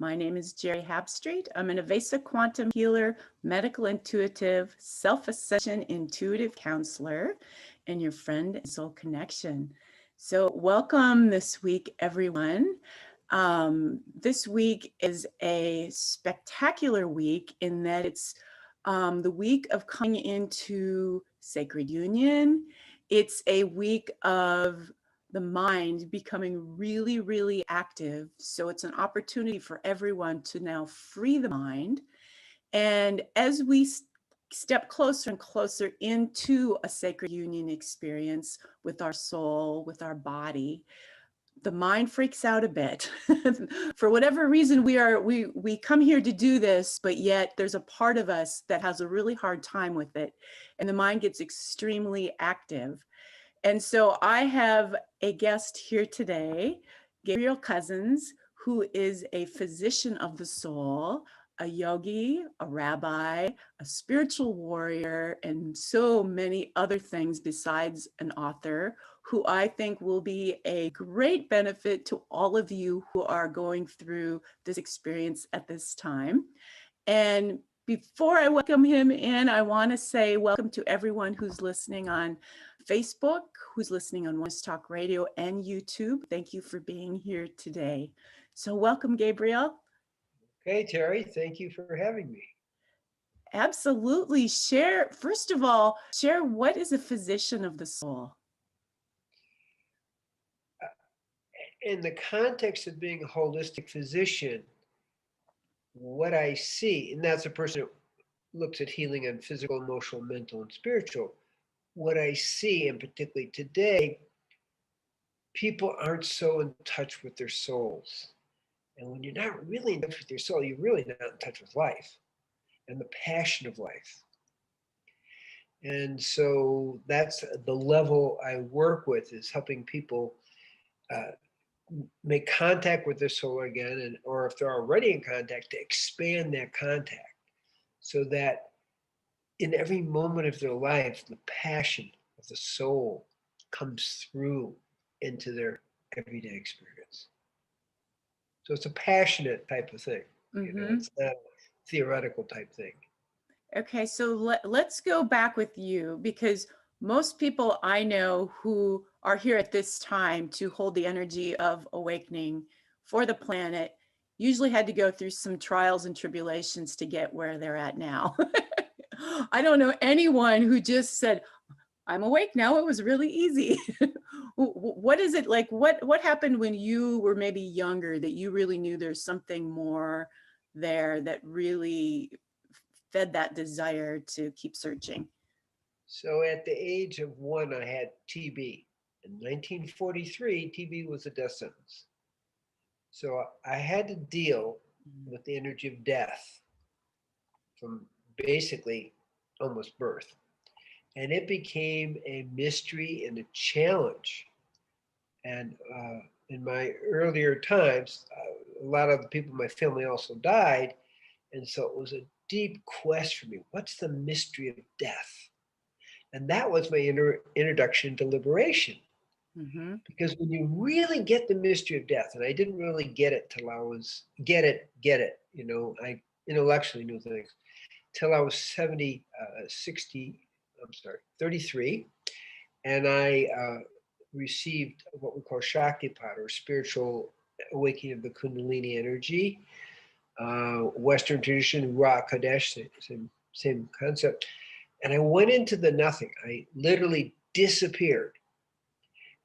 My name is Geri Habstritt. I'm an evasive quantum healer, medical intuitive, self-ascension intuitive counselor, and your friend and soul connection. So welcome this week, everyone. This week is a spectacular week in that it's the week of coming into sacred union. It's a week of the mind becoming really, really active. So it's an opportunity for everyone to now free the mind. And as we step closer and closer into a sacred union experience with our soul, with our body, the mind freaks out a bit. For whatever reason, we come here to do this, but yet there's a part of us that has a really hard time with it, and the mind gets extremely active. And so I have a guest here today, Gabriel Cousens, who is a physician of the soul, a yogi, a rabbi, a spiritual warrior, and so many other things besides an author, who I think will be a great benefit to all of you who are going through this experience at this time. And before I welcome him in, I want to say welcome to everyone who's listening on Facebook, who's listening on Oneness Talk Radio and YouTube. Thank you for being here today. So welcome, Gabriel. Okay, Terry, thank you for having me. Absolutely. First of all, share what is a physician of the soul? In the context of being a holistic physician, what I see, and that's a person who looks at healing on physical, emotional, mental, and spiritual. What I see, and particularly today, people aren't so in touch with their souls. And when you're not really in touch with your soul, you're really not in touch with life and the passion of life. And so that's the level I work with, is helping people make contact with their soul again, and or if they're already in contact, to expand that contact so that in every moment of their life, the passion of the soul comes through into their everyday experience. So it's a passionate type of thing. It's not a theoretical type thing. Okay, so let's go back with you, because most people I know who are here at this time to hold the energy of awakening for the planet usually had to go through some trials and tribulations to get where they're at now. I don't know anyone who just said, I'm awake now, it was really easy. What is it like? What happened when you were maybe younger that you really knew there's something more there that really fed that desire to keep searching? So at the age of 1, I had TB. In 1943, TB was a death sentence. So I had to deal with the energy of death from basically almost birth. And it became a mystery and a challenge. And in my earlier times, a lot of the people in my family also died. And so it was a deep quest for me. What's the mystery of death? And that was my introduction to liberation. Mm-hmm. Because when you really get the mystery of death, and I didn't really get it till I was, get it, I intellectually knew things, till I was 33. And I received what we call Shaktipat, or spiritual awakening of the Kundalini energy. Western tradition, Ruach Kodesh, same concept. And I went into the nothing. I literally disappeared.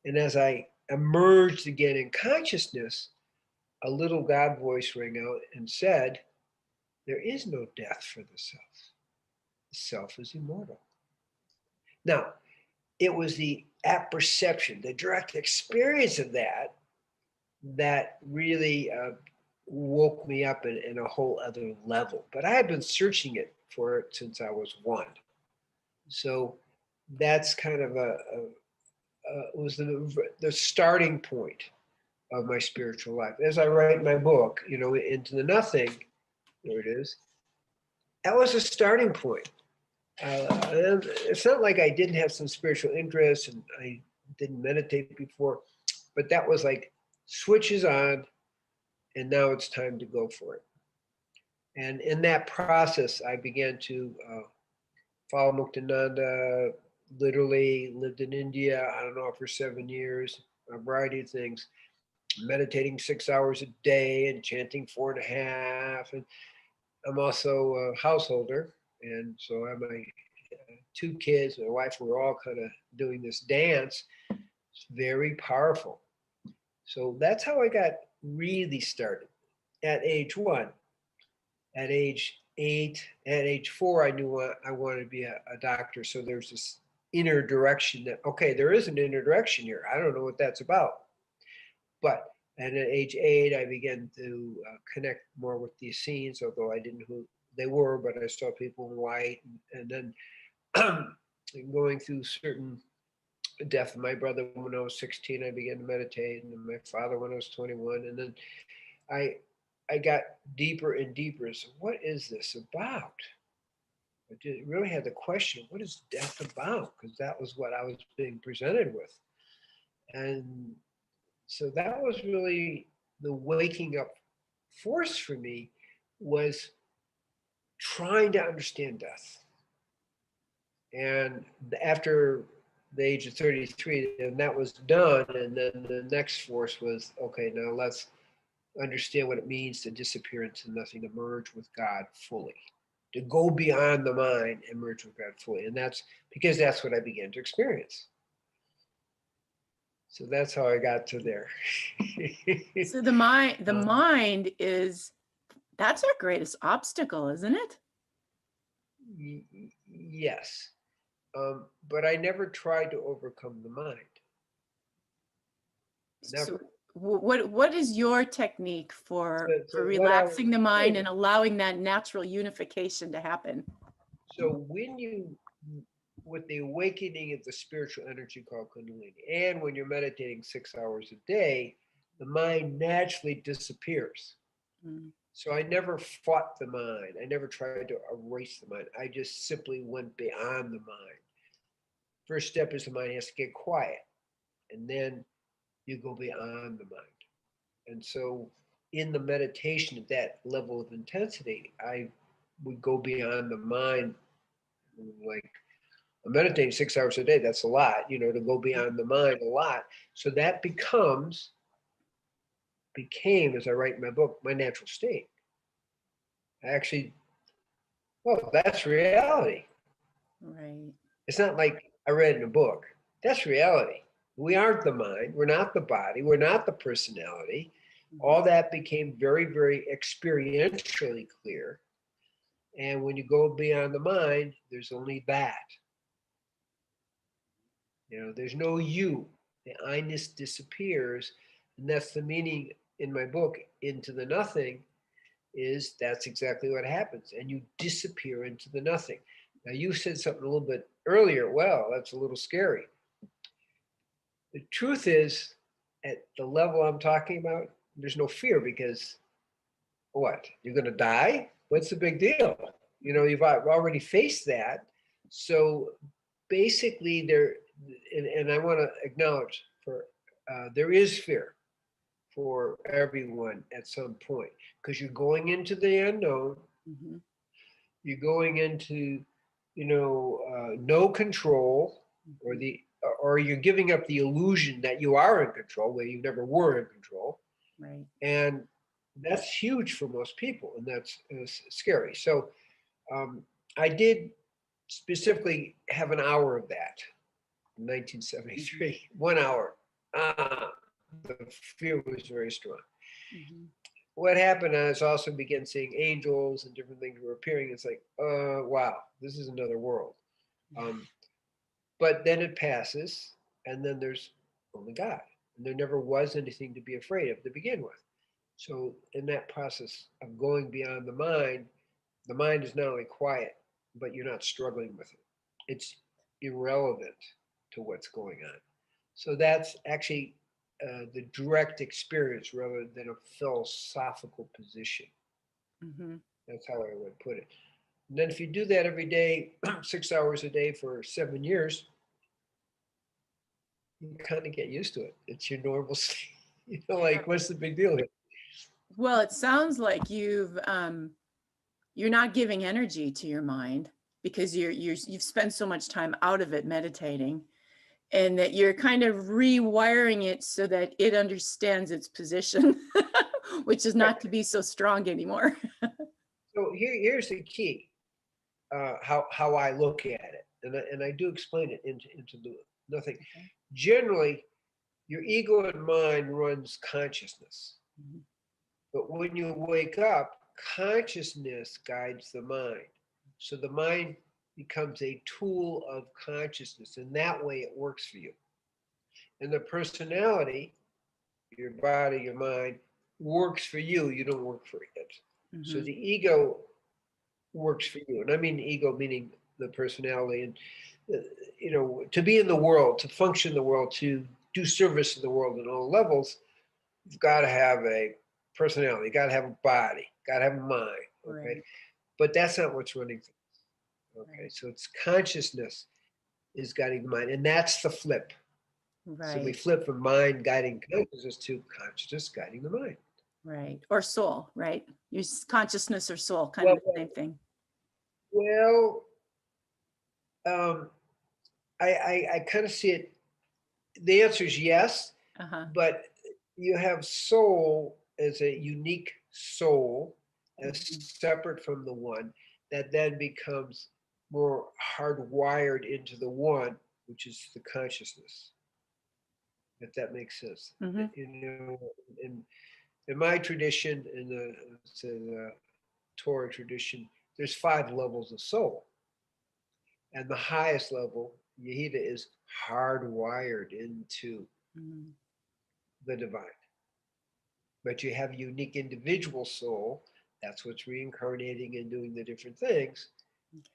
And as I emerged again in consciousness, a little God voice rang out and said, there is no death for the self. The self is immortal. Now, it was the apperception, the direct experience of that really woke me up in a whole other level. But I had been searching for it since I was 1. So that's kind of was the starting point of my spiritual life. As I write my book, Into the Nothing, there it is. That was a starting point. It's not like I didn't have some spiritual interests and I didn't meditate before, but that was like switches on, and now it's time to go for it. And in that process, I began to follow Muktananda, literally lived in India, I don't know, for 7 years, a variety of things, meditating 6 hours a day and chanting 4.5. And I'm also a householder. And so I have my 2 kids, my wife, we're all kind of doing this dance. It's very powerful. So that's how I got really started at age 1. At age 8, at age 4, I knew I wanted to be a doctor. So there's this inner direction that, okay, there is an inner direction here. I don't know what that's about. But and at age 8, I began to connect more with the Essenes, although I didn't know who they were, but I saw people in white. And then going through certain death of my brother when I was 16, I began to meditate, and then my father when I was 21. And then I got deeper and deeper. So what is this about? I really had the question, what is death about? Because that was what I was being presented with. And so that was really the waking up force for me, was trying to understand death. And after the age of 33, and that was done, and then the next force was, okay, now let's understand what it means to disappear into nothing, to merge with God fully, to go beyond the mind and merge with God fully. And that's because that's what I began to experience. So that's how I got to there. So the mind is, that's our greatest obstacle, isn't it? Yes. But I never tried to overcome the mind. Never. So what is your technique for relaxing the doing, mind and allowing that natural unification to happen? So when you, with the awakening of the spiritual energy called Kundalini, and when you're meditating 6 hours a day, the mind naturally disappears. Mm. So I never fought the mind. I never tried to erase the mind. I just simply went beyond the mind. First step is the mind has to get quiet, and then you go beyond the mind. And so in the meditation at that level of intensity, I would go beyond the mind. Like, I'm meditating 6 hours a day, that's a lot, to go beyond the mind a lot. So that became, as I write in my book, my natural state. Well, that's reality. Right. It's not like I read in a book. That's reality. We aren't the mind. We're not the body. We're not the personality. All that became very, very experientially clear. And when you go beyond the mind, there's only that. There's no you. The I-ness disappears. And that's the meaning in my book, Into the Nothing, is that's exactly what happens. And you disappear into the nothing. Now, you said something a little bit earlier. Well, that's a little scary. The truth is, at the level I'm talking about, there's no fear, because what? You're going to die? What's the big deal? You've already faced that. So basically, and I want to acknowledge, there is fear for everyone at some point, because you're going into the unknown. Mm-hmm. You're going into, no control, or you're giving up the illusion that you are in control, where you never were in control. Right. And that's huge for most people, and that's scary. So I did specifically have an hour of that in 1973. 1 hour. The fear was very strong. Mm-hmm. What happened is I also began seeing angels and different things were appearing. It's like, wow, this is another world. But then it passes, and then there's only God. And there never was anything to be afraid of to begin with. So in that process of going beyond the mind is not only quiet, but you're not struggling with it. It's irrelevant to what's going on. So that's actually the direct experience rather than a philosophical position. Mm-hmm. That's how I would put it. And then if you do that every day, 6 hours a day for 7 years, you kind of get used to it. It's your normal state. Like, what's the big deal here? Well, it sounds like you're not giving energy to your mind because you've spent so much time out of it meditating, and that you're kind of rewiring it so that it understands its position, which is not to be so strong anymore. So here's the key, how I look at it, and I do explain it into the nothing. Okay. Generally, your ego and mind runs consciousness, Mhm. but when you wake up, consciousness guides the mind. So the mind becomes a tool of consciousness, and that way it works for you. And the personality, your body, your mind, works for you. You don't work for it. So Mhm. the ego works for you, and I mean ego meaning the personality, and to be in the world, to function in the world, to do service in the world on all levels, you've got to have a personality, you got to have a body, got to have a mind. Okay, Right. but that's not what's running things. Okay, Right. so it's consciousness is guiding the mind, and that's the flip. So we Right. flip from mind guiding consciousness to consciousness guiding the mind. Right. Or soul, right? Your consciousness or soul, kind of Well, the same thing. well, um, I kind of see it. The answer is yes, Uh-huh. but you have soul as a unique soul, as Mhm. separate from the one, that then becomes more hardwired into the one, which is the consciousness. If that makes sense. Mhm. In in my tradition, in the Torah tradition, there's 5 levels of soul, and the highest level, Yehida, is hardwired into Mhm. the divine. But you have a unique individual soul. That's what's reincarnating and doing the different things.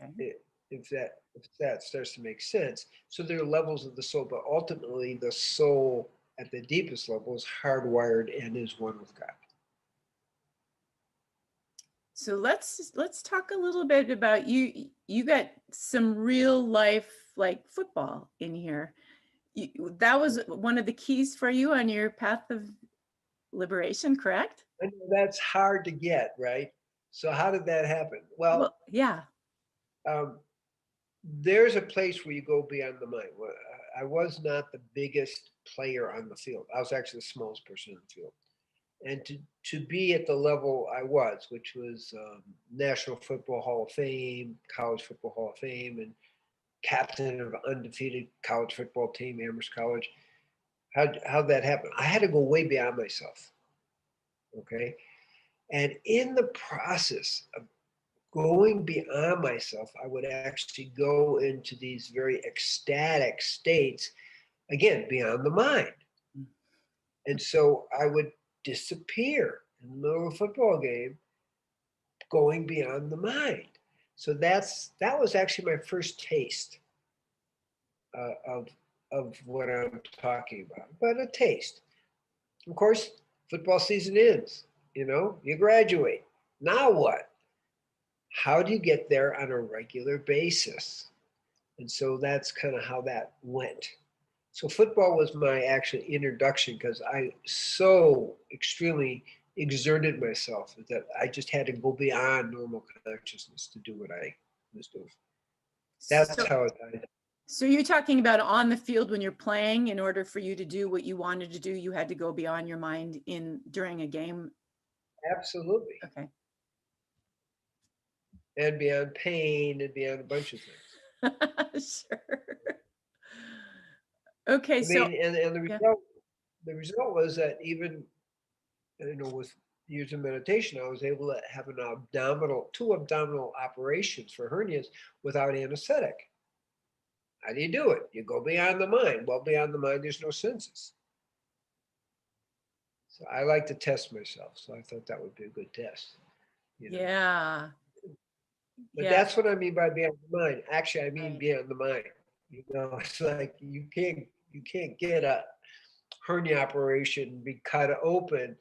Okay. If that starts to make sense. So there are levels of the soul, but ultimately the soul at the deepest level is hardwired and is one with God. So let's talk a little bit about you. You got some real life like football in here. That was one of the keys for you on your path of liberation, correct? I know that's hard to get, right? So how did that happen? Well, Well, yeah. um, there's a place where you go beyond the mind. Well, I was not the biggest player on the field. I was actually the smallest person on the field. And to be at the level I was, which was National Football Hall of Fame, College Football Hall of Fame, and captain of an undefeated college football team, Amherst College. How'd that happen? I had to go way beyond myself. Okay. And in the process of going beyond myself, I would actually go into these very ecstatic states, again, beyond the mind. And so I would disappear in the middle of a football game, going beyond the mind. So that was actually my first taste of what I'm talking about, but a taste. Of course, football season ends. You graduate. Now what? How do you get there on a regular basis? And so that's kind of how that went. So football was my actual introduction because I so extremely exerted myself that I just had to go beyond normal consciousness to do what I was doing. That's So how so you're talking about on the field when you're playing, in order for you to do what you wanted to do, you had to go beyond your mind in during a game. absolutely. Okay. And beyond pain and beyond a bunch of things. Sure. Okay, I so mean, and yeah. the result was that even with years of meditation, I was able to have two abdominal operations for hernias without anesthetic. How do you do it? You go beyond the mind. Well, beyond the mind, there's no senses. So I like to test myself. So I thought that would be a good test. Yeah. But Yeah. that's what I mean by beyond the mind. Actually, I mean Right. beyond the mind. It's like you can't get a hernia operation be cut open,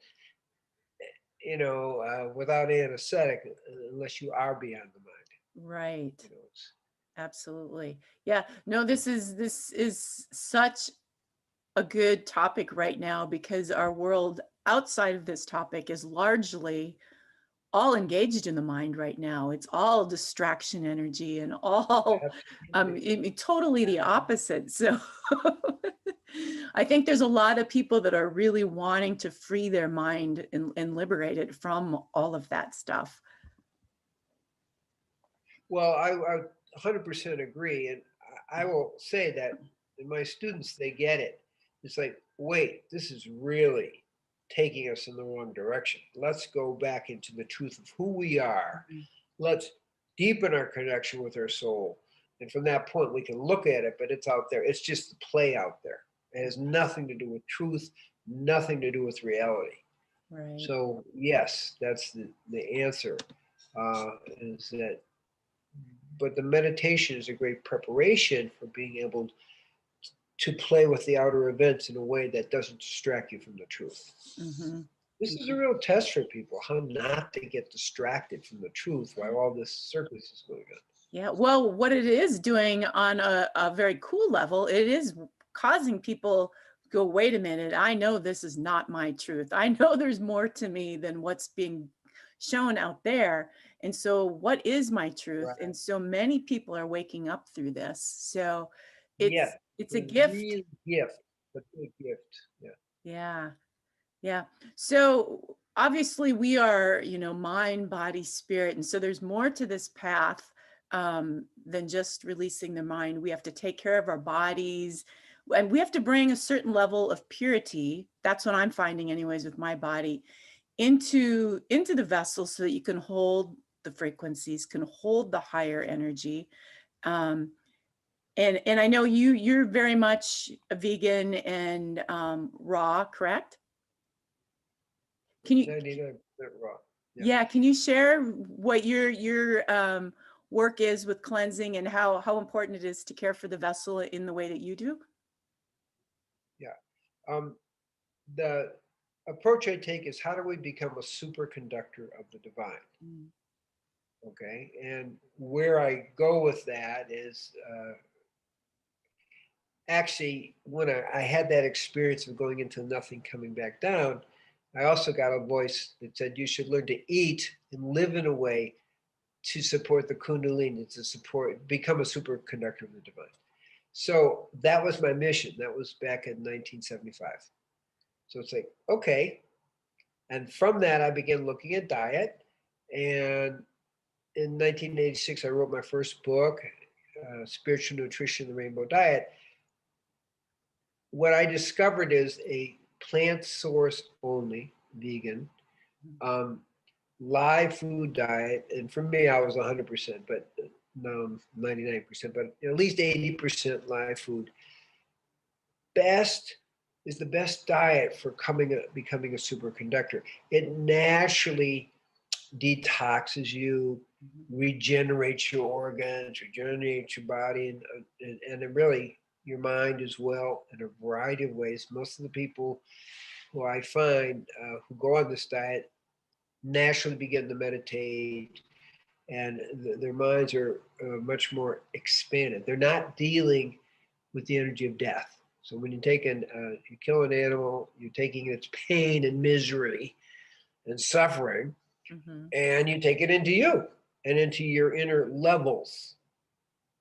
without anesthetic unless you are beyond the mind. Right. You know, it's, Absolutely. Yeah. No, this is such a good topic right now because our world outside of this topic is largely all engaged in the mind right now. It's all distraction energy and all totally the opposite. So I think there's a lot of people that are really wanting to free their mind and liberate it from all of that stuff. Well, I 100% agree. And I will say that my students, they get it. It's like, wait, this is really taking us in the wrong direction. Let's go back into the truth of who we are. Let's deepen our connection with our soul. And from that point, we can look at it, but it's out there. It's just the play out there. It has nothing to do with truth, nothing to do with reality. Right. So, yes, that's the answer, is that, but the meditation is a great preparation for being able to play with the outer events in a way that doesn't distract you from the truth. Mm-hmm. This is a real test for people, how not to get distracted from the truth while all this circus is going on. Yeah, well, what it is doing on a very cool level, it is causing people go, wait a minute, I know this is not my truth. I know there's more to me than what's being shown out there. And so what is my truth? Right. And so many people are waking up through this. So Yeah, it's a gift. Real gift, a big gift. Yeah. Yeah. Yeah. So obviously we are, mind, body, spirit. And so there's more to this path than just releasing the mind. We have to take care of our bodies, and we have to bring a certain level of purity. That's what I'm finding anyways with my body into the vessel, so that you can hold the frequencies, can hold the higher energy. And I know you're very much a vegan and raw, correct? Can you 99% raw. Yeah, can you share what your work is with cleansing, and how important it is to care for the vessel in the way that you do? Yeah. The approach I take is, how do we become a superconductor of the divine? Okay. And where I go with that is, actually, when I had that experience of going into nothing, coming back down, I also got a voice that said you should learn to eat and live in a way to support the Kundalini, to become a superconductor of the divine. So that was my mission. That was back in 1975. So it's like, okay. And from that, I began looking at diet. And in 1986, I wrote my first book, Spiritual Nutrition, the Rainbow Diet. What I discovered is a plant source only, vegan, live food diet. And for me, I was 100%, but no, 99%, but at least 80% live food. Is the best diet for becoming a superconductor. It naturally detoxes you, regenerates your organs, regenerates your body, and it really, your mind as well, in a variety of ways. Most of the people who I find who go on this diet naturally begin to meditate, and their minds are much more expanded. They're not dealing with the energy of death. So when you kill an animal, you're taking its pain and misery and suffering, and you take it into you and into your inner levels.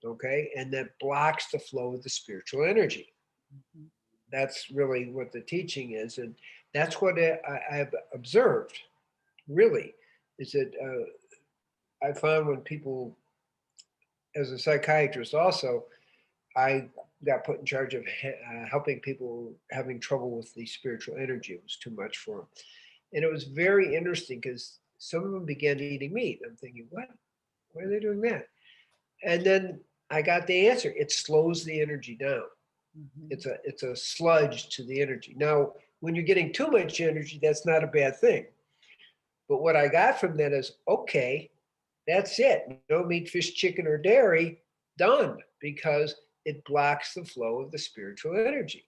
Okay. And that blocks the flow of the spiritual energy. That's really what the teaching is. And that's what I've observed, really, is that I found when people, as a psychiatrist also, I got put in charge of helping people having trouble with the spiritual energy. It was too much for them. And it was very interesting because some of them began eating meat. I'm thinking, what? Why are they doing that? And then I got the answer. It slows the energy down. It's a sludge to the energy. Now, when you're getting too much energy, that's not a bad thing. But what I got from that is, okay, that's it. No meat, fish, chicken, or dairy, done, because it blocks the flow of the spiritual energy.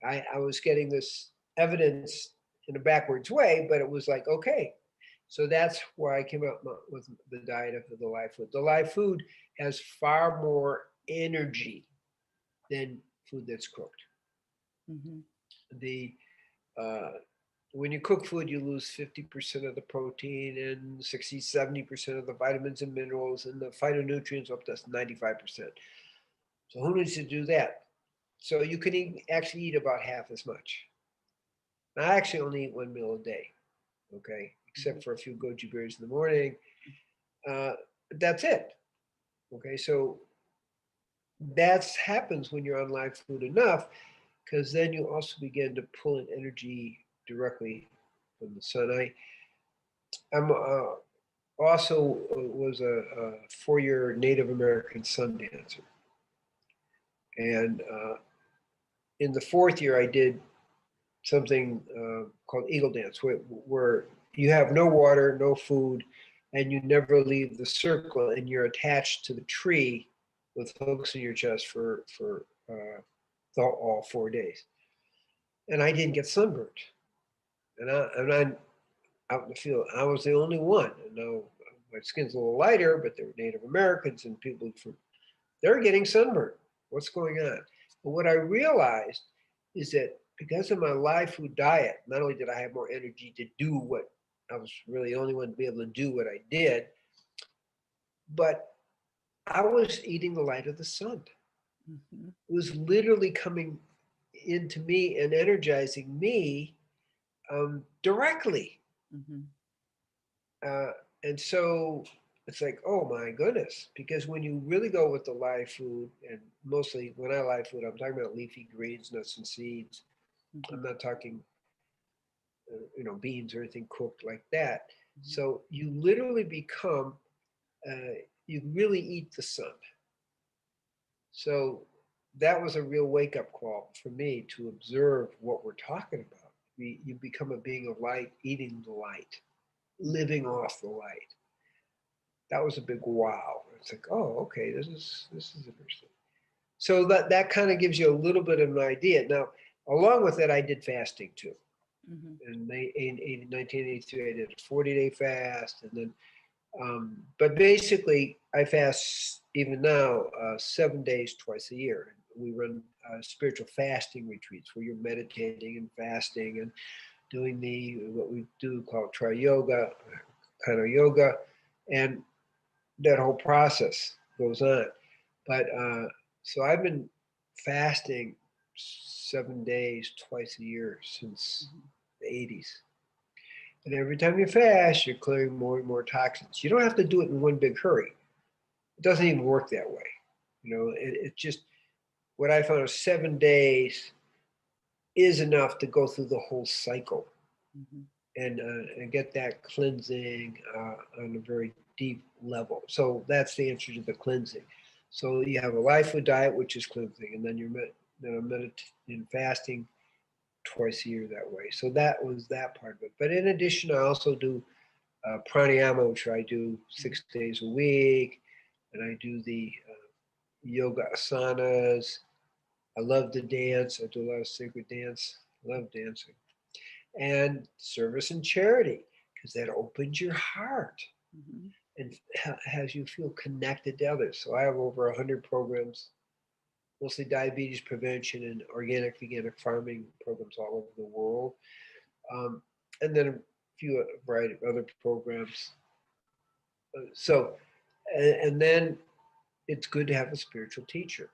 I was getting this evidence in a backwards way, but it was like, okay. So that's why I came up with the diet of the live food. The live food has far more energy than food that's cooked. The when you cook food, you lose 50% of the protein and 60, 70% of the vitamins and minerals, and the phytonutrients up to 95%. So who needs to do that? So you can actually eat about half as much. Now, I actually only eat one meal a day, okay, except for a few goji berries in the morning. That's it. Okay, so that happens when you're on live food enough, because then you also begin to pull in energy directly from the sun. I'm also was a 4-year Native American sun dancer, and in the 4th year, I did something called eagle dance, where you have no water, no food, and you never leave the circle, and you're attached to the tree with hooks in your chest for all 4 days. And I didn't get sunburned. And I'm out in the field. I was the only one. And now my skin's a little lighter, but they were Native Americans and people from, they're getting sunburned. What's going on? But what I realized is that because of my live food diet, not only did I have more energy to do what I was really the only one to be able to do what I did, but I was eating the light of the sun. It was literally coming into me and energizing me directly. And so it's like, oh my goodness, because when you really go with the live food, and mostly when I live food, I'm talking about leafy greens, nuts and seeds. I'm not talking, beans or anything cooked like that. So you literally become, you really eat the sun. So that was a real wake-up call for me to observe what we're talking about. You become a being of light, eating the light, living off the light. That was a big wow. It's like, oh, okay, this is interesting. So that kind of gives you a little bit of an idea. Now, along with that, I did fasting too. In 1983, I did a 40-day fast, and then, but basically, I fast even now 7 days twice a year. We run spiritual fasting retreats where you're meditating and fasting and doing what we do called tri-yoga, kind of yoga, and that whole process goes on. But so I've been fasting 7 days twice a year since the 80s. And every time you fast, you're clearing more and more toxins. You don't have to do it in one big hurry. It doesn't even work that way. It just, what I found is 7 days is enough to go through the whole cycle and get that cleansing on a very deep level. So that's the answer to the cleansing. So you have a live food diet, which is cleansing, and then you're meditating, fasting twice a year that way. So that was that part of it. But in addition, I also do pranayama, which I do 6 days a week, and I do the yoga asanas. I love to dance. I do a lot of sacred dance. I love dancing. And service and charity, because that opens your heart and has you feel connected to others. So I have over 100 programs, mostly diabetes prevention and organic veganic farming programs all over the world. And then a variety of other programs. And then it's good to have a spiritual teacher.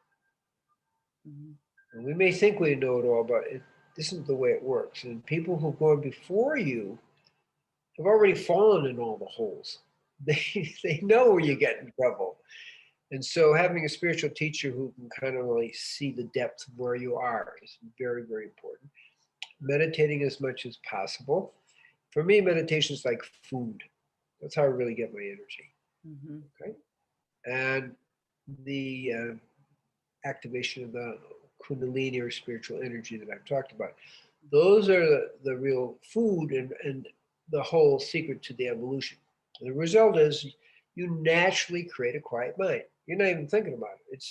And we may think we know it all, but it isn't the way it works. And people who've gone before you have already fallen in all the holes. They know where you get in trouble. And so having a spiritual teacher who can kind of really see the depth of where you are is very, very important. Meditating as much as possible. For me, meditation is like food. That's how I really get my energy. Okay. And the activation of the Kundalini or spiritual energy that I've talked about. Those are the real food and the whole secret to the evolution. The result is you naturally create a quiet mind. You're not even thinking about it.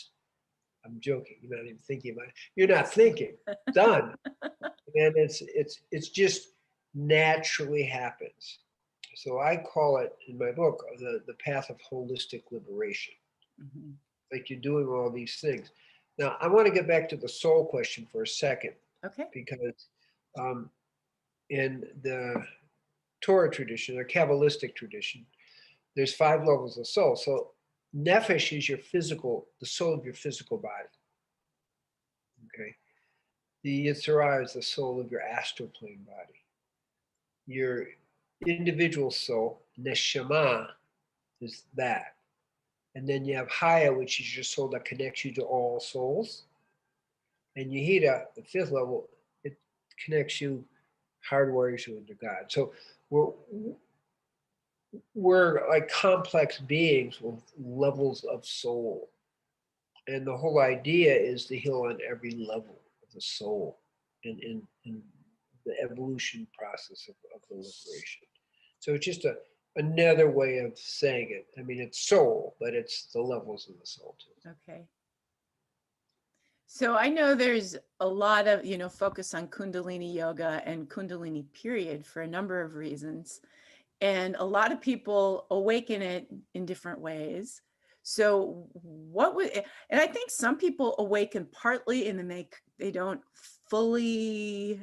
I'm joking. You're not even thinking about it. You're not thinking. Done. And it's just naturally happens. So I call it in my book the path of holistic liberation. Like you're doing all these things. Now I want to get back to the soul question for a second. Okay. Because in the Torah tradition, or Kabbalistic tradition, there's 5 levels of soul. So nefesh is your physical, the soul of your physical body. Okay. The Yitzhara is the soul of your astral plane body. Your individual soul, neshama, is that. And then you have Haya, which is your soul that connects you to all souls. And Yehida, the 5th level, it connects you, hardwires you into God. So we're like complex beings with levels of soul. And the whole idea is to heal on every level of the soul in the evolution process of the liberation. So it's just another way of saying it. I mean, it's soul, but it's the levels of the soul too. Okay. So I know there's a lot of, focus on Kundalini yoga and Kundalini period for a number of reasons. And a lot of people awaken it in different ways. So and I think some people awaken partly and then they don't fully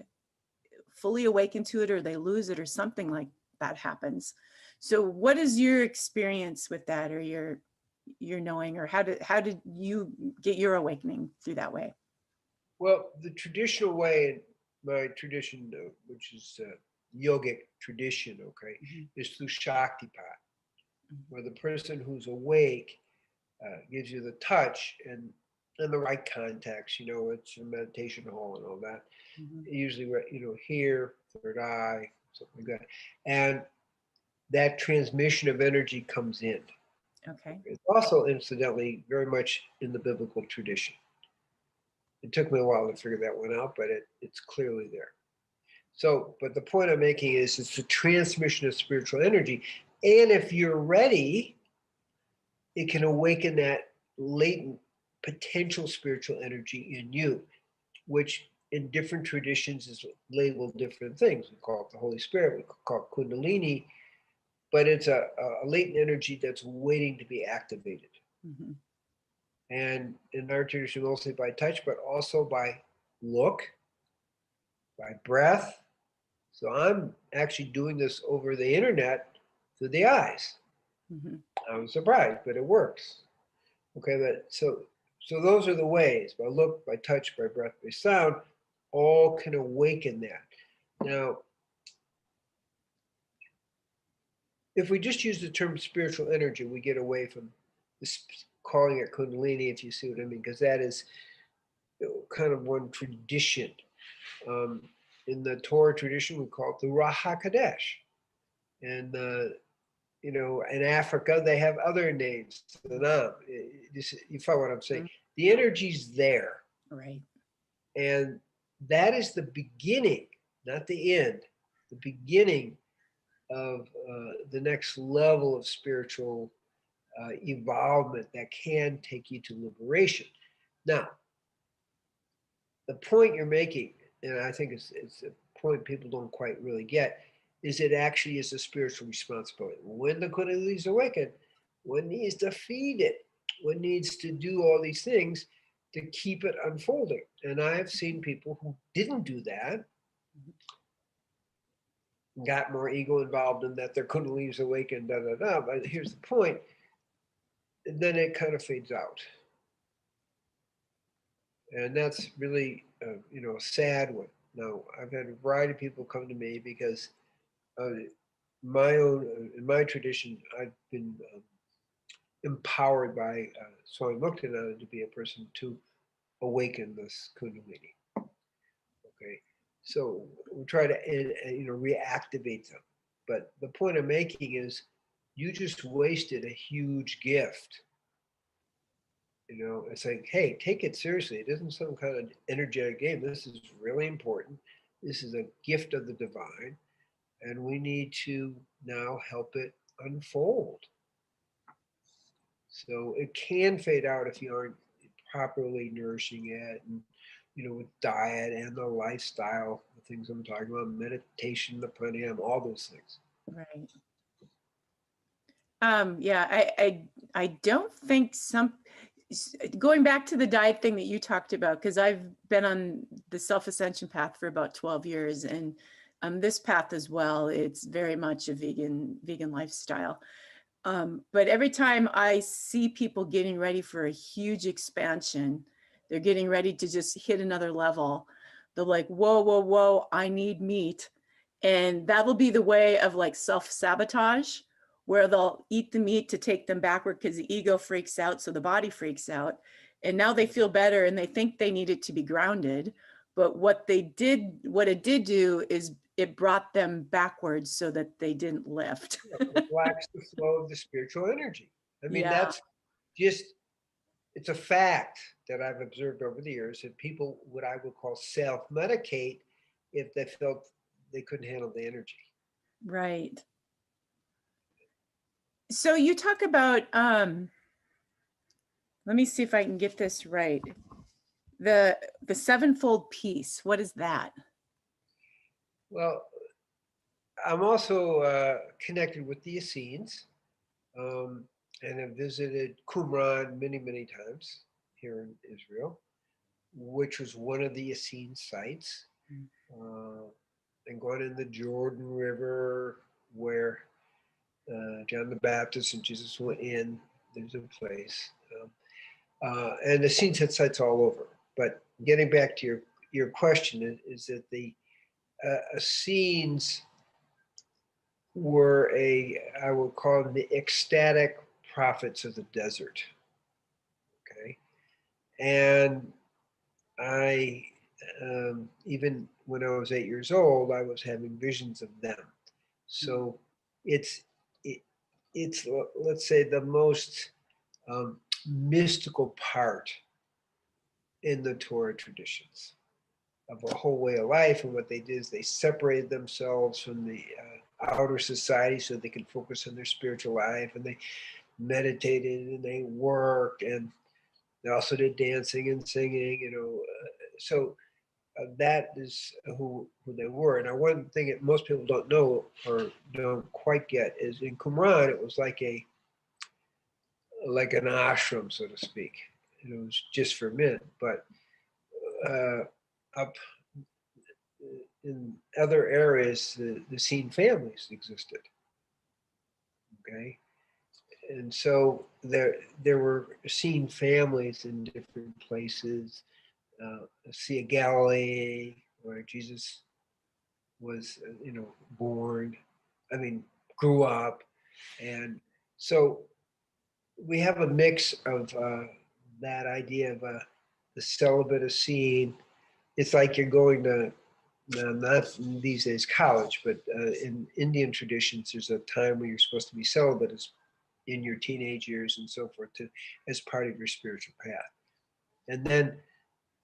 awaken to it, or they lose it, or something like that happens. So what is your experience with that, or your knowing, or how did you get your awakening through that way? Well, the traditional way, my tradition, which is yogic tradition, okay, is through Shaktipat, where the person who's awake gives you the touch and in the right context. It's a meditation hall and all that. Usually, here, third eye, something like that, and that transmission of energy comes in. Okay. It's also, incidentally, very much in the biblical tradition. It took me a while to figure that one out, but it's clearly there. So, but the point I'm making is it's a transmission of spiritual energy. And if you're ready, it can awaken that latent potential spiritual energy in you, which in different traditions is labeled different things. We call it the Holy Spirit, we call it Kundalini, but it's a latent energy that's waiting to be activated. And in our tradition, mostly by touch, but also by look, by breath. So I'm actually doing this over the internet through the eyes. I'm surprised, but it works. Okay, but so those are the ways: by look, by touch, by breath, by sound, all can awaken that. Now, if we just use the term spiritual energy, we get away from this, calling it Kundalini, if you see what I mean, because that is kind of one tradition. In the Torah tradition, we call it the Ruach HaKodesh. And, in Africa, they have other names. You follow what I'm saying? The energy's there. Right. And that is the beginning, not the end, the beginning of the next level of spiritual evolvement that can take you to liberation. Now, the point you're making, and I think it's a point people don't quite really get, is it actually is a spiritual responsibility. When the Kundalini is awakened, one needs to feed it. One needs to do all these things to keep it unfolding. And I have seen people who didn't do that, got more ego involved in that their Kundalini is awakened, But here's the point. And then it kind of fades out. And that's really, a sad one. Now, I've had a variety of people come to me because in my tradition, I've been empowered by Swami Muktananda to be a person to awaken this Kundalini. Okay, so we try to reactivate them. But the point I'm making is, you just wasted a huge gift. It's like, hey, take it seriously. It isn't some kind of energetic game. This is really important. This is a gift of the divine, and we need to now help it unfold. So it can fade out if you aren't properly nourishing it, and with diet and the lifestyle, the things I'm talking about, meditation, the pranayama, all those things. Right. Yeah, I don't think going back to the diet thing that you talked about, because I've been on the self-ascension path for about 12 years, and this path as well. It's very much a vegan lifestyle. But every time I see people getting ready for a huge expansion, they're getting ready to just hit another level. They're like, whoa, whoa, whoa, I need meat. And that'll be the way of like self-sabotage, where they'll eat the meat to take them backward because the ego freaks out, so the body freaks out. And now they feel better and they think they need it to be grounded. But what it did do is it brought them backwards so that they didn't lift. It blocks the flow of the spiritual energy. I mean, Yeah. that's just, it's a fact that I've observed over the years that people, what I would call self-medicate, if they felt they couldn't handle the energy. Right. So you talk about, let me see if I can get this right. The sevenfold piece, what is that? Well, I'm also connected with the Essenes, and have visited Qumran many, many times here in Israel, which was one of the Essene sites. And gone in the Jordan River where John the Baptist and Jesus went in. There's a place. And the Essenes had sites all over. But getting back to your question is that the Essenes were I would call them the ecstatic prophets of the desert. Okay. And I, even when I was 8 years old, I was having visions of them. So it's let's say the most mystical part in the Torah traditions of a whole way of life. And what they did is they separated themselves from the outer society so they could focus on their spiritual life, and they meditated and they worked, and they also did dancing and singing, so that is who they were. Now, one thing that most people don't know or don't quite get is in Qumran, it was like an ashram, so to speak. It was just for men, but up in other areas, the Essene families existed. Okay, and so there were Essene families in different places. Sea of Galilee, where Jesus was, born. I mean, grew up, and so we have a mix of that idea of the celibate scene. It's like you're going to, not these days college, but in Indian traditions, there's a time when you're supposed to be celibate as in your teenage years and so forth, as part of your spiritual path. And then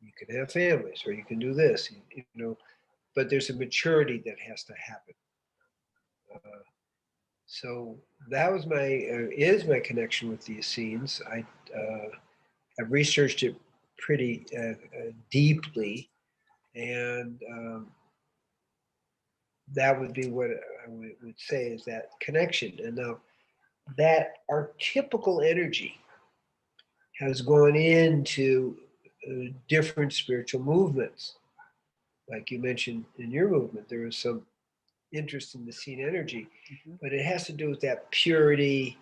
you can have families, or you can do this, but there's a maturity that has to happen. So that was is my connection with the Essenes. I've researched it pretty deeply, and that would be what I would say is that connection. And now that archetypical energy has gone into different spiritual movements. Like you mentioned in your movement, there was some interest in the Essene energy, but it has to do with that purity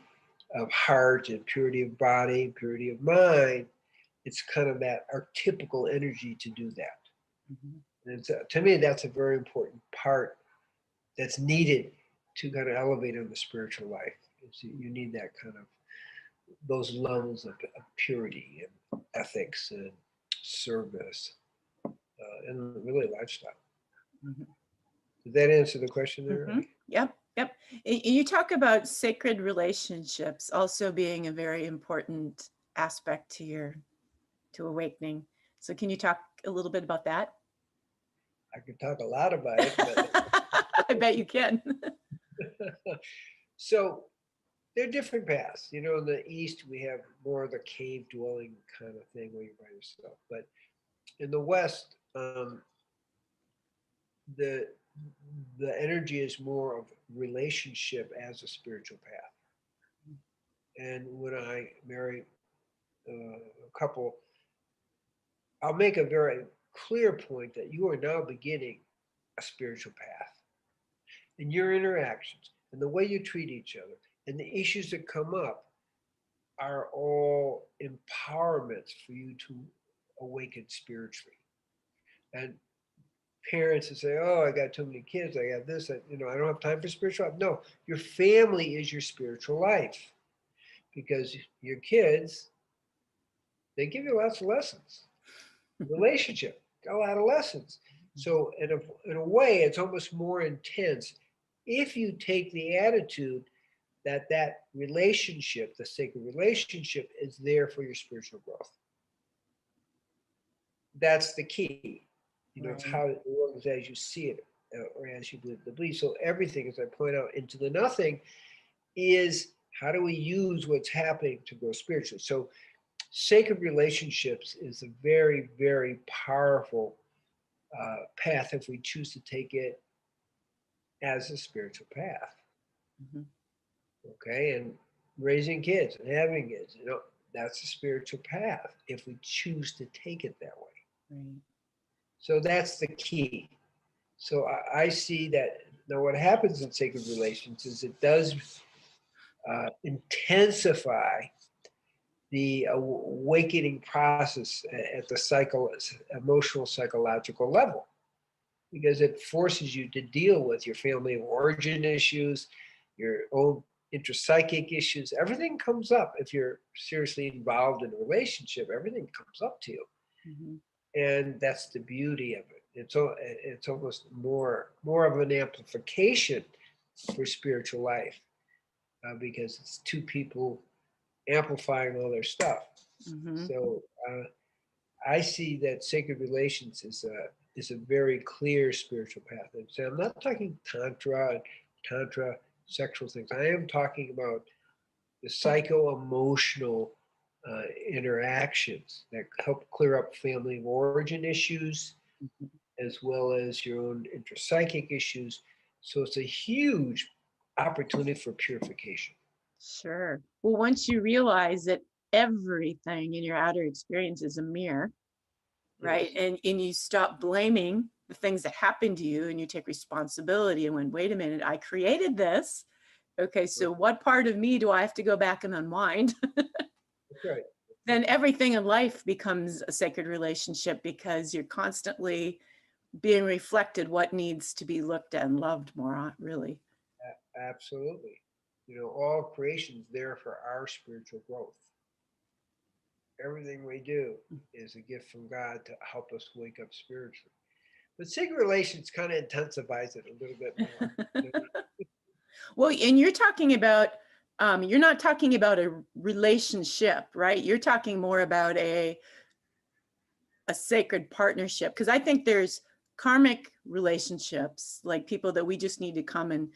of heart and purity of body, purity of mind. It's kind of that archetypical energy to do that. And to me, that's a very important part that's needed to kind of elevate on the spiritual life. You need that kind of, those levels of purity and ethics and service and really lifestyle. Did that answer the question there? Yep. You talk about sacred relationships also being a very important aspect to awakening. So can you talk a little bit about that? I could talk a lot about it, but I bet you can. So there are different paths. In the East, we have more of the cave dwelling kind of thing where you're by yourself. But in the West, the energy is more of relationship as a spiritual path. And when I marry a couple, I'll make a very clear point that you are now beginning a spiritual path. and your interactions and the way you treat each other and the issues that come up are all empowerments for you to awaken spiritually. And parents that say, "Oh, I got too many kids. I got this. I don't have time for spiritual life." No, your family is your spiritual life, because your kids, they give you lots of lessons. Relationship, got a lot of lessons. So in a way, it's almost more intense if you take the attitude that relationship, the sacred relationship, is there for your spiritual growth. That's the key. It's Right. how the world is as you see it, or as you live the belief. So everything, as I point out, into the nothing is how do we use what's happening to grow spiritually. So sacred relationships is a very, very powerful path if we choose to take it as a spiritual path. Mhm. Okay, and raising kids and having kids, that's a spiritual path if we choose to take it that way. Right. So that's the key. So I see that now what happens in sacred relations is it does intensify the awakening process at the emotional, psychological level, because it forces you to deal with your family of origin issues, your own intrapsychic issues. Everything comes up. If you're seriously involved in a relationship, everything comes up to you. Mhm. And that's the beauty of it. It's almost more of an amplification for spiritual life, because it's two people amplifying all their stuff. Mhm. So I see that sacred relations is a very clear spiritual path. And so I'm not talking tantra sexual things. I am talking about the psycho-emotional interactions that help clear up family of origin issues, Mhm. as well as your own intrapsychic issues. So it's a huge opportunity for purification. Sure. Well, once you realize that everything in your outer experience is a mirror, right? Yes. And you stop blaming the things that happen to you and you take responsibility and went, wait a minute, I created this. Okay, so Right. what part of me do I have to go back and unwind? That's right. Then everything in life becomes a sacred relationship because you're constantly being reflected what needs to be looked at and loved more, really. Absolutely. All creation's there for our spiritual growth. Everything we do is a gift from God to help us wake up spiritually. But sacred relations kind of intensifies it a little bit more. Well, and you're not talking about a relationship, right? You're talking more about a sacred partnership. Because I think there's karmic relationships, like people that we just need to come and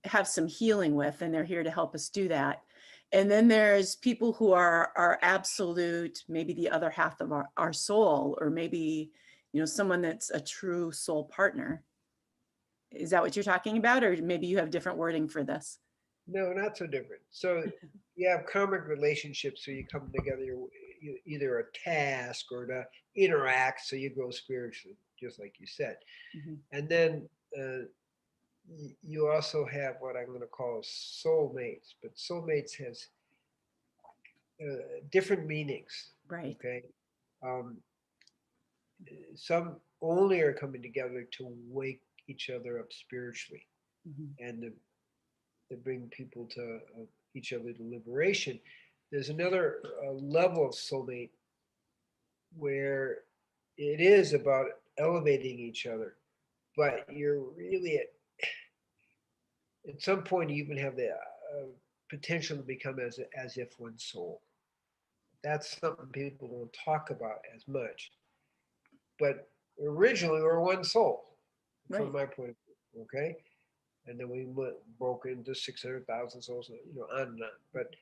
have some healing with, and they're here to help us do that. And then there's people who are our absolute, maybe the other half of our soul, or maybe, someone that's a true soul partner. Is that what you're talking about? Or maybe you have different wording for this? No, not so different. So you have karmic relationships, so you come together, you either a task or to interact, so you grow spiritually, just like you said. Mhm. And then you also have what I'm going to call soulmates, but soulmates has different meanings. Right. Okay, um, some only are coming together to wake each other up spiritually, Mhm. and to bring people to each other to liberation. There's another level of soulmate where it is about elevating each other, but you're really at some point you even have the potential to become as if one soul. That's something people don't talk about as much. But originally, we were one soul, from Right. my point of view. Okay, and then we broke into 600,000 souls, on and on. But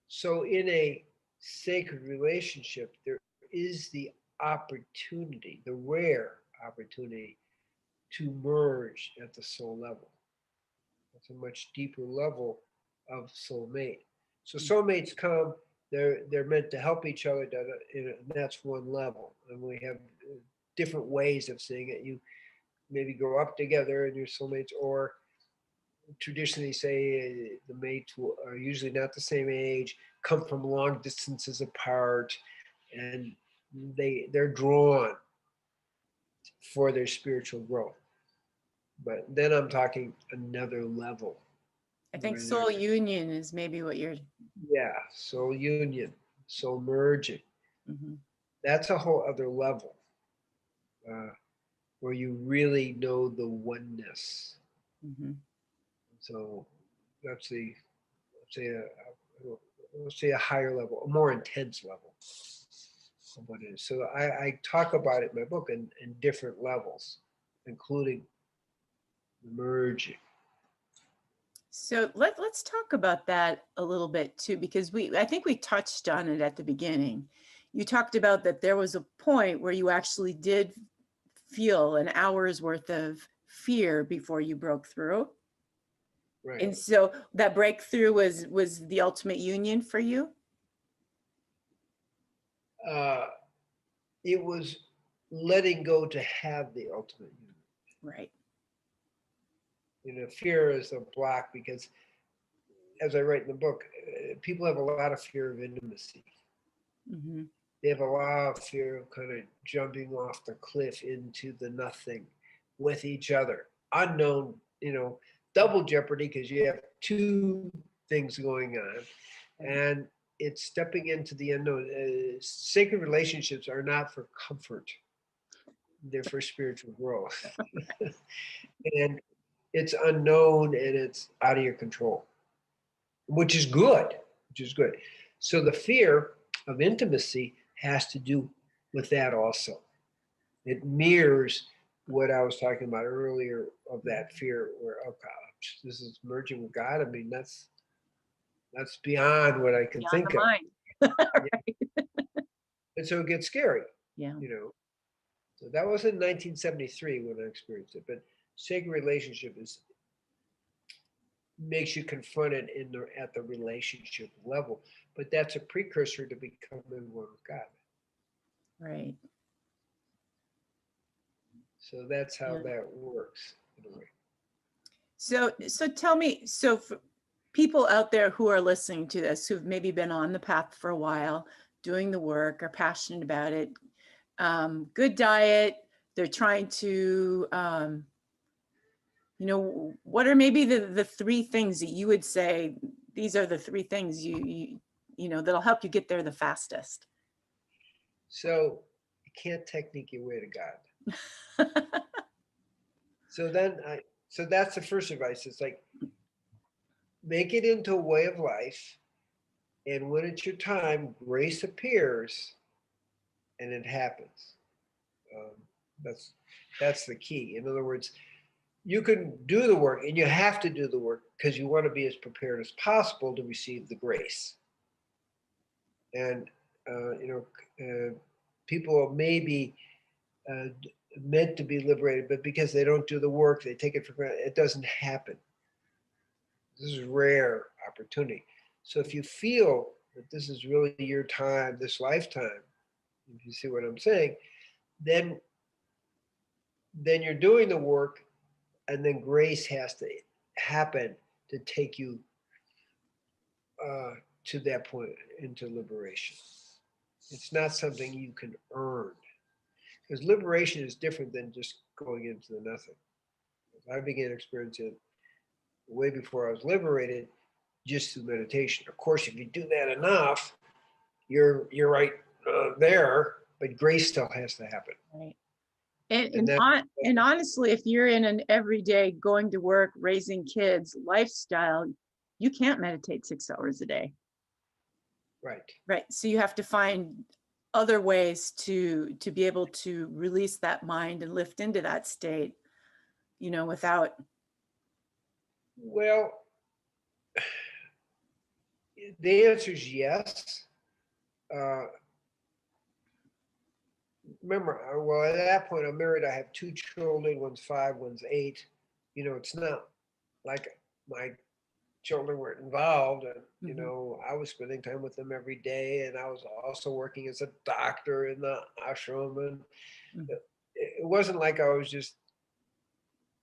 so in a sacred relationship, there is the opportunity, the rare opportunity, to merge at the soul level. It's a much deeper level of soulmate. So soulmates come, they're meant to help each other, and that's one level. And we have different ways of seeing it. You maybe grow up together and your soulmates, or traditionally say the mates are usually not the same age, come from long distances apart, and they're drawn for their spiritual growth. But then I'm talking another level. I think where soul union is maybe what you're. Yeah, soul union, soul merging. Mhm. That's a whole other level where you really know the oneness. Mhm. So that's let's say a higher level, a more intense level of what it is. So I talk about it in my book in different levels, including the merging. So let's talk about that a little bit too, because I think we touched on it at the beginning. You talked about that there was a point where you actually did feel an hour's worth of fear before you broke through. Right. And so that breakthrough was the ultimate union for you? It was letting go to have the ultimate union. Right. Fear is a block because, as I write in the book, people have a lot of fear of intimacy. Mm-hmm. They have a lot of fear of kind of jumping off the cliff into the nothing with each other. Unknown, double jeopardy because you have two things going on. And it's stepping into the unknown. Sacred relationships are not for comfort. They're for spiritual growth. And it's unknown and it's out of your control, which is good, So the fear of intimacy has to do with that also. It mirrors what I was talking about earlier of that fear where, oh gosh, this is merging with God. I mean, that's beyond what I can Beyond think the of. mind. Right. And so it gets scary, Yeah. So that was in 1973 when I experienced it. But sacred relationship makes you confront it at the relationship level. But that's a precursor to becoming one with God. Right. So that's how Yeah. that works in a way. So tell me, so for people out there who are listening to this, who've maybe been on the path for a while, doing the work, are passionate about it, good diet, they're trying to, what are maybe the three things that you would say, these are the three things that'll help you get there the fastest? So you can't technique your way to God. So that's the first advice. It's like, make it into a way of life. And when it's your time, grace appears and it happens. That's the key. In other words, you can do the work and you have to do the work because you want to be as prepared as possible to receive the grace. And, people may be meant to be liberated, but because they don't do the work, they take it for granted. It doesn't happen. This is rare opportunity. So if you feel that this is really your time, this lifetime, if you see what I'm saying, then you're doing the work, and then grace has to happen to take you to that point into liberation. It's not something you can earn, because liberation is different than just going into the nothing. I began experiencing it way before I was liberated, just through meditation. Of course, if you do that enough, you're right there, but grace still has to happen. Right. And And honestly, if you're in an everyday going to work, raising kids lifestyle, you can't meditate 6 hours a day. right. Right. So you have to find other ways to be able to release that mind and lift into that state, without. Well, the answer is yes. Remember, well, at that point, I'm married. I have 2 children. One's 5, one's 8. It's not like my children were involved, and I was spending time with them every day, and I was also working as a doctor in the ashram, and it wasn't like I was just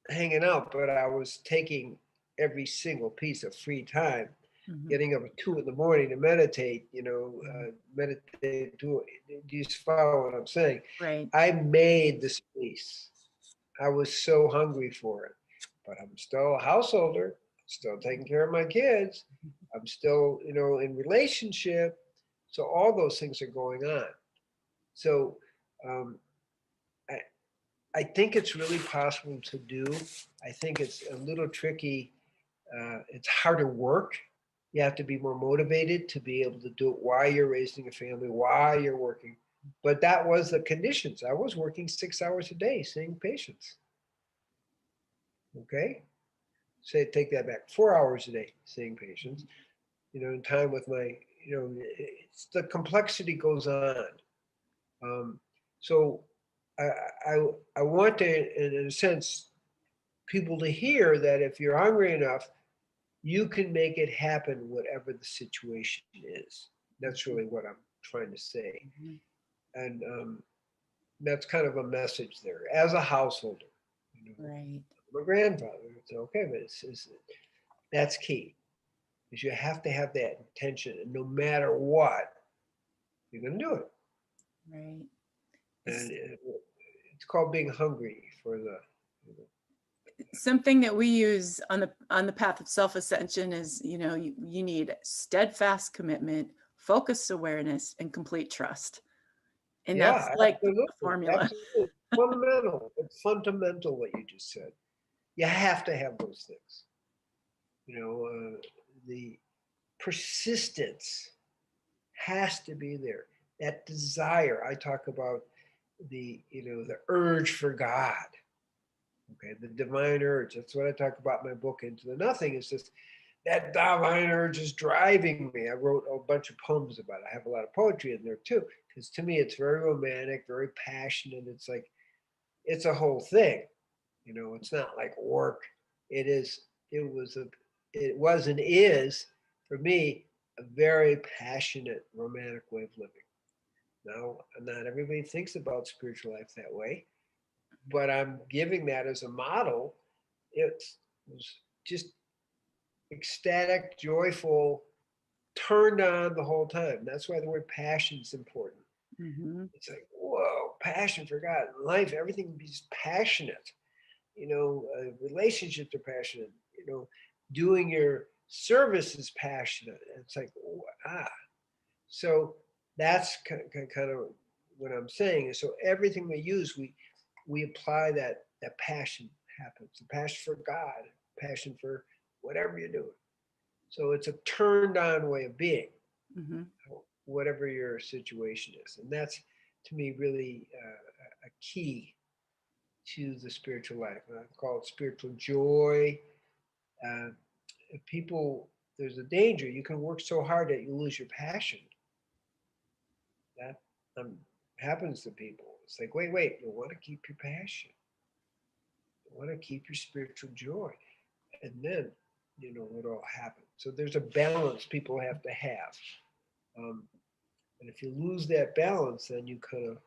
hanging out, but I was taking every single piece of free time, Mhm. getting up at 2 in the morning to meditate, meditate, do you follow what I'm saying? Right. I made the space. I was so hungry for it, but I'm still a householder, still taking care of my kids. I'm still, in relationship. So all those things are going on. So um, I, I think it's really possible to do. I think it's a little tricky. It's harder work. You have to be more motivated to be able to do it while you're raising a family, while you're working. But that was the conditions. I was working 6 hours a day, seeing patients. Okay, take that back. 4 hours a day, seeing patients. In time with my, it's the complexity goes on. So I, I, I want to, in a sense, people to hear that if you're hungry enough, you can make it happen, whatever the situation is. That's really what I'm trying to say. Mhm. And that's kind of a message there. As a householder, Right. I'm a grandfather. It's okay, but that's key. Is you have to have that intention, and no matter what, you're going to do it. Right. And it's called being hungry for the. Something that we use on the path of self-ascension is, you need steadfast commitment, focused awareness, and complete trust. And that's Yeah, like the absolutely, formula. absolutely. Fundamental. It's fundamental what you just said. You have to have those things. The persistence has to be there. That desire. I talk about the urge for God. Okay, the divine urge. That's what I talk about in my book, Into the Nothing. It's just that divine urge is driving me. I wrote a bunch of poems about it. I have a lot of poetry in there too, because to me it's very romantic, very passionate. It's like it's a whole thing. It's not like work. It is. It was a. It was and is for me a very passionate, romantic way of living. Now, not everybody thinks about spiritual life that way, but I'm giving that as a model. It was just ecstatic, joyful, turned on the whole time. That's why the word passion is important. Mhm. It's like, whoa, passion for God. In life, everything is passionate. Relationships are passionate. Doing your service is passionate. It's like, ah. So that's kind of what I'm saying. So everything we use, we apply that passion happens. The passion for God, passion for whatever you're doing. So it's a turned on way of being, Mhm. whatever your situation is. And that's, to me, really a key to the spiritual life. And I call it spiritual joy. Uh, if people, there's a danger. You can work so hard that you lose your passion. That happens to people. It's like, wait, you want to keep your passion. You want to keep your spiritual joy. And then, it all happens. So there's a balance people have to have. Um, and if you lose that balance, then you kind of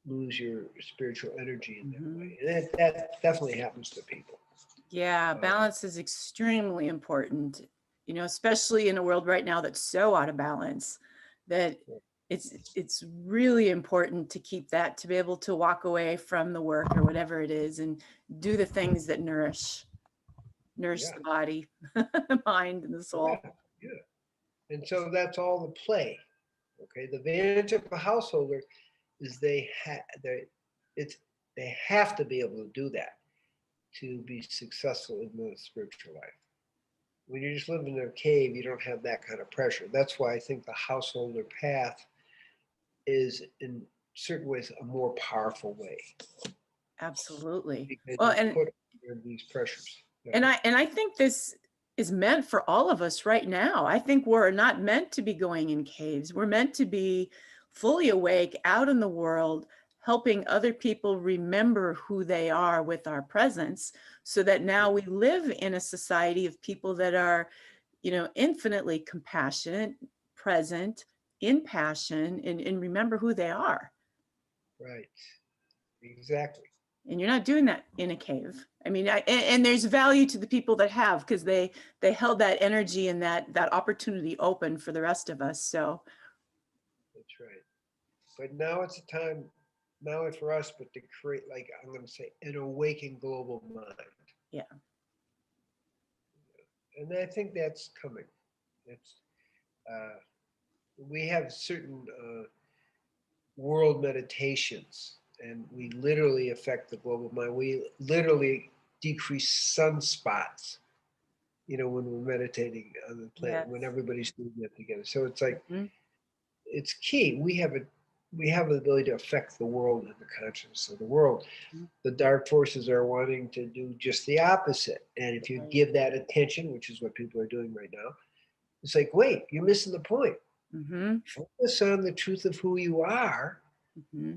lose your spiritual energy in that Mhm. way. And that definitely happens to people. Yeah, balance is extremely important, especially in a world right now that's so out of balance that it's really important to keep that, to be able to walk away from the work or whatever it is and do the things that nourish Yeah, the body, the mind, and the yeah, soul. yeah. And so that's all the play. Okay, the advantage of a householder is they have to be able to do that to be successful in the spiritual life. When you just live in a cave, you don't have that kind of pressure. That's why I think the householder path is, in certain ways, a more powerful way Absolutely. because Well, you're put under these pressures. Yeah. and I think this is meant for all of us right now. I think we're not meant to be going in caves. We're meant to be fully awake out in the world, helping other people remember who they are with our presence, so that now we live in a society of people that are, infinitely compassionate, present, in passion, and remember who they are. Right. Exactly. And you're not doing that in a cave. I mean, and there's value to the people that have, because they held that energy and that opportunity open for the rest of us. So That's right. But now it's a time, not only for us, but to create, like I'm going to say, an awakened global mind. yeah. And I think that's coming. It's we have certain world meditations, and we literally affect the global mind. We literally decrease sunspots, when we're meditating on the planet, Yes. when everybody's doing that together. So it's like, Mm-hmm. it's key. We have the ability to affect the world and the consciousness of the world. Mm-hmm. The dark forces are wanting to do just the opposite. And if you give that attention, which is what people are doing right now, it's like, wait, you're missing the point. Mm-hmm. Focus on the truth of who you are. Mm-hmm.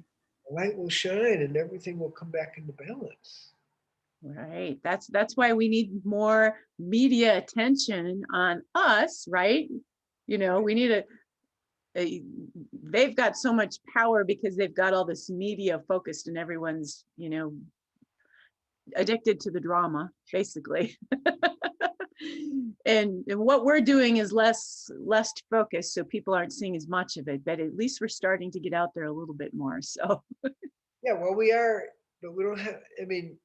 The light will shine and everything will come back into balance. Right. That's why we need more media attention on us, right? We need they've got so much power because they've got all this media focused, and everyone's, addicted to the drama, basically. And what we're doing is less focused, so people aren't seeing as much of it, but at least we're starting to get out there a little bit more. So Yeah, well, we are, but we don't have, I mean,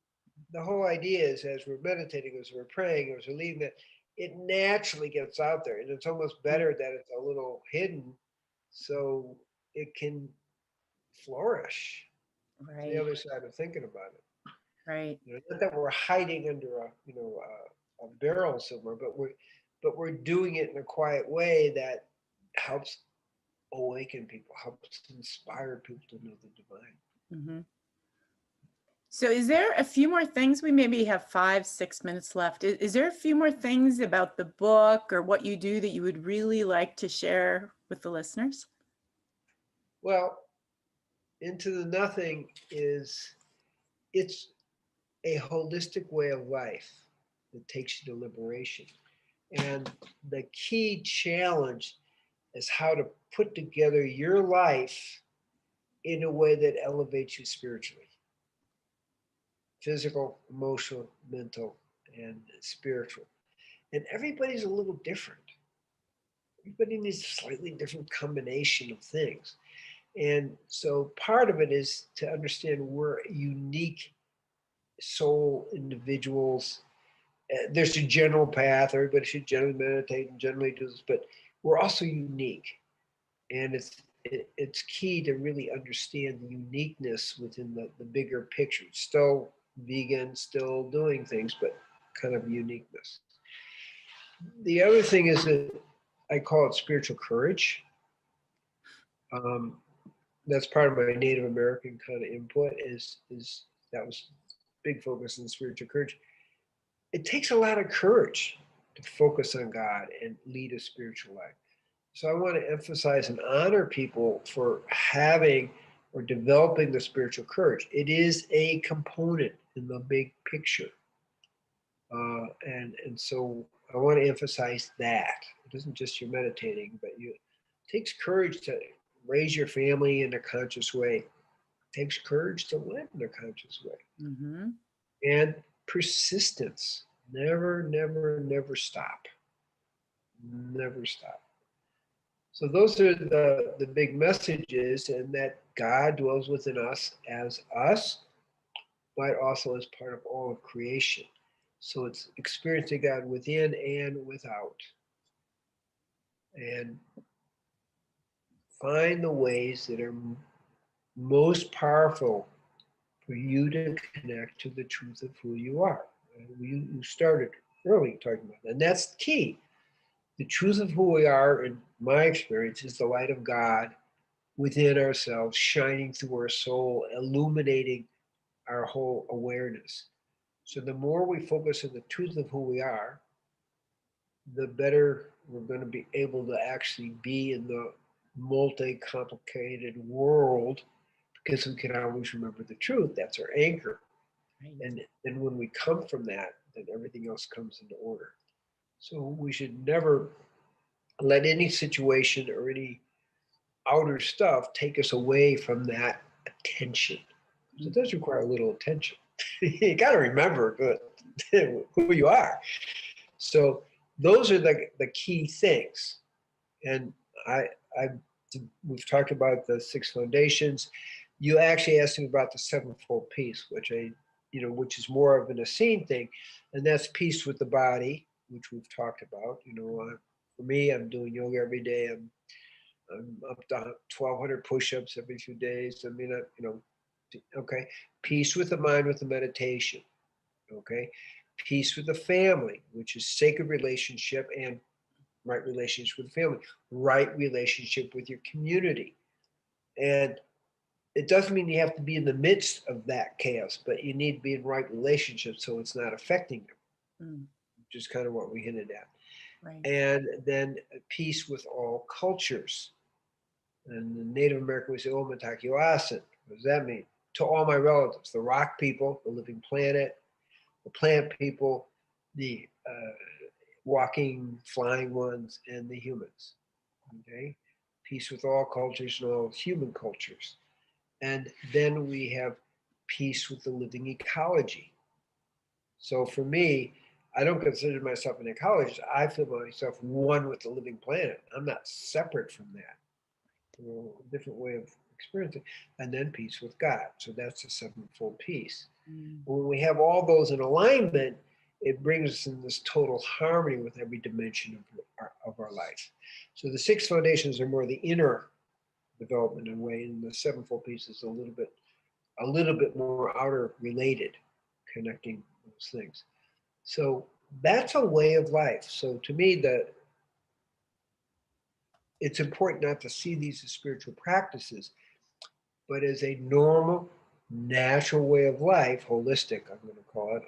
the whole idea is, as we're meditating, as we're praying, as we're leaving it, it naturally gets out there. And it's almost better that it's a little hidden so it can flourish. It's the right, other side of thinking about it. right. Not that we're hiding under a barrel somewhere, but we're doing it in a quiet way that helps awaken people, helps inspire people to know the divine. Mm-hmm. So is there a few more things? We maybe have 5-6 minutes left. Is there a few more things about the book or what you do that you would really like to share with the listeners? Well, Into the Nothing it's a holistic way of life that takes you to liberation. And the key challenge is how to put together your life in a way that elevates you spiritually, physical, emotional, mental, and spiritual. And everybody's a little different. Everybody needs a slightly different combination of things. And so part of it is to understand we're unique soul individuals. There's a general path. Everybody should generally meditate and generally do this, but we're also unique. And it's key to really understand the uniqueness within the bigger picture. Still vegan, still doing things, but kind of uniqueness. The other thing is that I call it spiritual courage. Um, that's part of my Native American kind of input is that was big focus on spiritual courage. It takes a lot of courage to focus on God and lead a spiritual life. So I want to emphasize and honor people for having or developing the spiritual courage. It is a component in the big picture. And so I want to emphasize that. It isn't just you're meditating, but it takes courage to raise your family in a conscious way. It takes courage to live in a conscious way. Mm-hmm. And persistence. Never, never, never stop. Never stop. So those are the big messages, and that God dwells within us, but also as part of all of creation. So it's experiencing God within and without. And find the ways that are most powerful for you to connect to the truth of who you are. You started early talking about that. And that's key. The truth of who we are, in my experience, is the light of God within ourselves, shining through our soul, illuminating our whole awareness. So the more we focus on the truth of who we are, the better we're going to be able to actually be in the multi-complicated world, because we can always remember the truth. That's our anchor. Right. And then when we come from that, then everything else comes into order. So we should never let any situation or any outer stuff take us away from that attention. So it does require a little attention. You got to remember who you are. So those are the key things. And we've talked about the 6 foundations. You actually asked me about the 7-fold peace, which is more of an Essene thing, and that's peace with the body, which we've talked about. For me, I'm doing yoga every day. I'm up to 1,200 push-ups every few days. I mean, okay. Peace with the mind with the meditation. Okay. Peace with the family, which is sacred relationship and right relationship with the family, right relationship with your community. And it doesn't mean you have to be in the midst of that chaos, but you need to be in right relationships so it's not affecting them, which is kind of what we hinted at. Right. And then peace with all cultures. And the Native American would say, Omatakioasin. What does that mean? To all my relatives, the rock people, the living planet, the plant people, the walking, flying ones, and the humans. Okay? Peace with all cultures and all human cultures. And then we have peace with the living ecology. So for me, I don't consider myself an ecologist. I feel myself one with the living planet. I'm not separate from that. A different way of experiencing. And then peace with God. So that's the 7-fold peace. When we have all those in alignment, it brings us in this total harmony with every dimension of our life. So the 6 foundations are more the inner development in a way, and the 7-fold peace is a little bit more outer related, connecting those things. So that's a way of life. So to me, it's important not to see these as spiritual practices, but as a normal, natural way of life, holistic, I'm going to call it,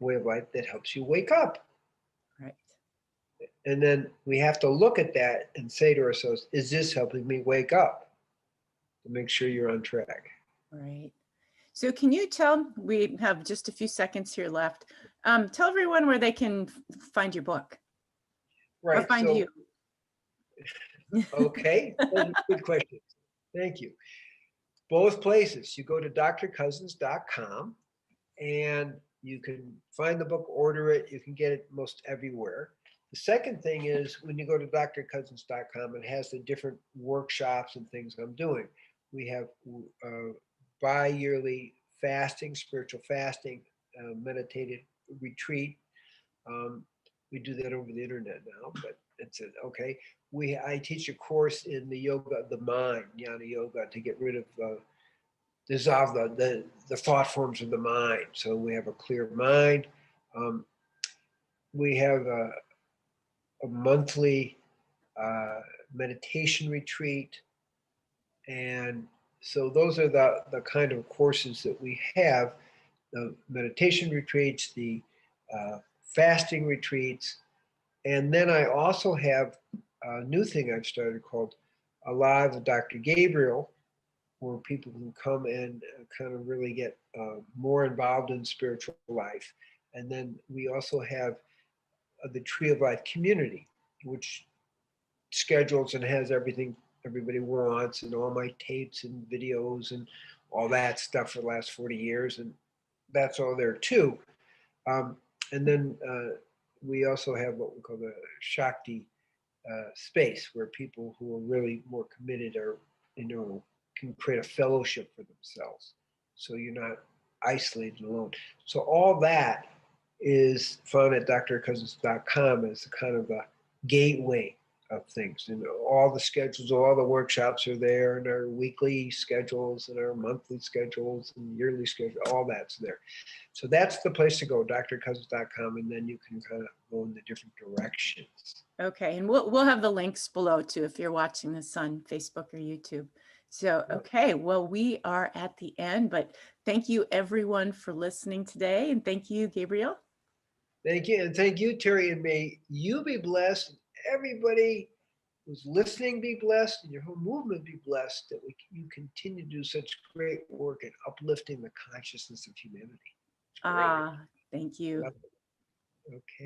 way of life that helps you wake up. Right. And then we have to look at that and say to ourselves, is this helping me wake up? To make sure you're on track. Right. So can you we have just a few seconds here left. Tell everyone where they can find your book. Right. Or find you. Okay. Those are good questions. Thank you. Both places. You go to drcousens.com and you can find the book, order it. You can get it most everywhere. The second thing is when you go to drcousens.com, it has the different workshops and things I'm doing. We have bi-yearly fasting, spiritual fasting, meditative retreat. We do that over the internet now, but it's okay. I teach a course in the yoga of the mind, jnana yoga, to get rid of dissolve the thought forms of the mind. So we have a clear mind. We have a monthly meditation retreat. And so those are the kind of courses that we have, the meditation retreats, the fasting retreats. And then I also have a new thing I've started called Alive with Dr. Gabriel, where people can come and kind of really get more involved in spiritual life. And then we also have the Tree of Life community, which schedules and has everything everybody wants, and all my tapes and videos and all that stuff for the last 40 years. And that's all there too. And then we also have what we call the Shakti space, where people who are really more committed are, can create a fellowship for themselves. So you're not isolated and alone. So all that is found at drcousens.com as a kind of a gateway of things. And all the schedules, all the workshops are there, and our weekly schedules and our monthly schedules and yearly schedules, all that's there. So that's the place to go, drcousens.com, and then you can kind of go in the different directions. Okay, and we'll have the links below too if you're watching this on Facebook or YouTube. So, okay, well, we are at the end, but thank you everyone for listening today. And thank you, Gabriel. Thank you. And thank you, Terry. And may you be blessed. Everybody who's listening be blessed, and your whole movement be blessed, that you continue to do such great work in uplifting the consciousness of humanity. Ah, thank you. Okay.